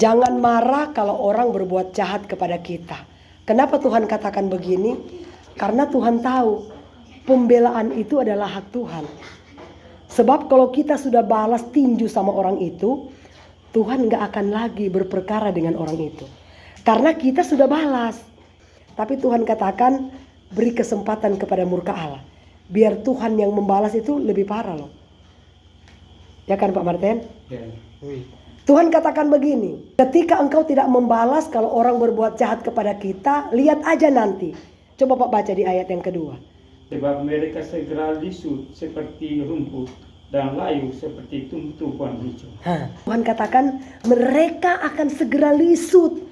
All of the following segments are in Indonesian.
Jangan marah kalau orang berbuat jahat kepada kita. Kenapa Tuhan katakan begini? Karena Tuhan tahu pembelaan itu adalah hak Tuhan. Sebab kalau kita sudah balas tinju sama orang itu, Tuhan gak akan lagi berperkara dengan orang itu. Karena kita sudah balas. Tapi Tuhan katakan beri kesempatan kepada murka Allah. Biar Tuhan yang membalas itu lebih parah loh. Ya kan Pak Martin? Ya. Tuhan katakan begini, ketika engkau tidak membalas kalau orang berbuat jahat kepada kita, lihat aja nanti. Coba Pak baca di ayat yang kedua. Sebab mereka segera lisut seperti rumput dan layu seperti tumbuhan hijau. Tuhan katakan mereka akan segera lisut.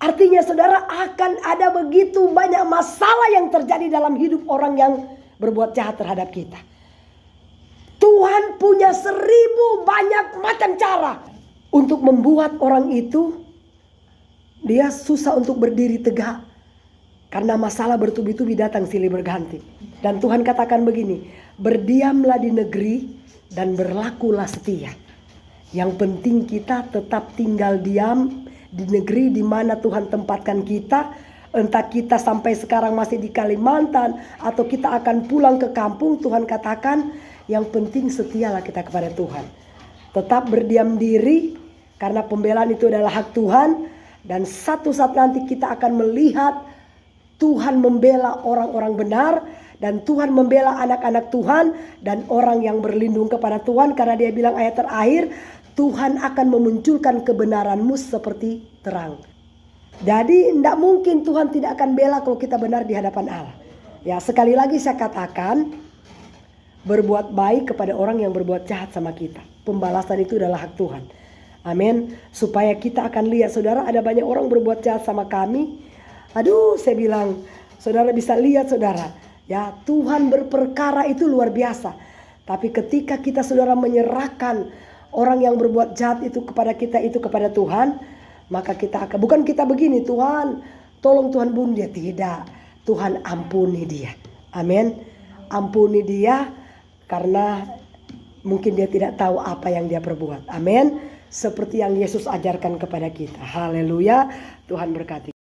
Artinya saudara, akan ada begitu banyak masalah yang terjadi dalam hidup orang yang berbuat jahat terhadap kita. Tuhan punya 1000 banyak macam cara untuk membuat orang itu dia susah untuk berdiri tegak. Karena masalah bertubi-tubi datang silih berganti. Dan Tuhan katakan begini, berdiamlah di negeri dan berlakulah setia. Yang penting kita tetap tinggal diam di negeri di mana Tuhan tempatkan kita. Entah kita sampai sekarang masih di Kalimantan atau kita akan pulang ke kampung, Tuhan katakan yang penting setialah kita kepada Tuhan. Tetap berdiam diri karena pembelaan itu adalah hak Tuhan. Dan satu saat nanti kita akan melihat Tuhan membela orang-orang benar. Dan Tuhan membela anak-anak Tuhan dan orang yang berlindung kepada Tuhan. Karena dia bilang ayat terakhir, Tuhan akan memunculkan kebenaranmu seperti terang. Jadi tidak mungkin Tuhan tidak akan bela kalau kita benar di hadapan Allah. Ya, sekali lagi saya katakan, berbuat baik kepada orang yang berbuat jahat sama kita. Pembalasan itu adalah hak Tuhan. Amin. Supaya kita akan lihat, saudara, ada banyak orang berbuat jahat sama kami. Aduh, saya bilang, saudara bisa lihat saudara. Ya, Tuhan berperkara itu luar biasa. Tapi ketika kita saudara menyerahkan orang yang berbuat jahat itu kepada kita, itu kepada Tuhan, maka kita akan, bukan kita begini, Tuhan tolong Tuhan bunuh dia. Tidak, Tuhan ampuni dia. Amin. Ampuni dia karena mungkin dia tidak tahu apa yang dia perbuat. Amin. Seperti yang Yesus ajarkan kepada kita. Haleluya. Tuhan berkati.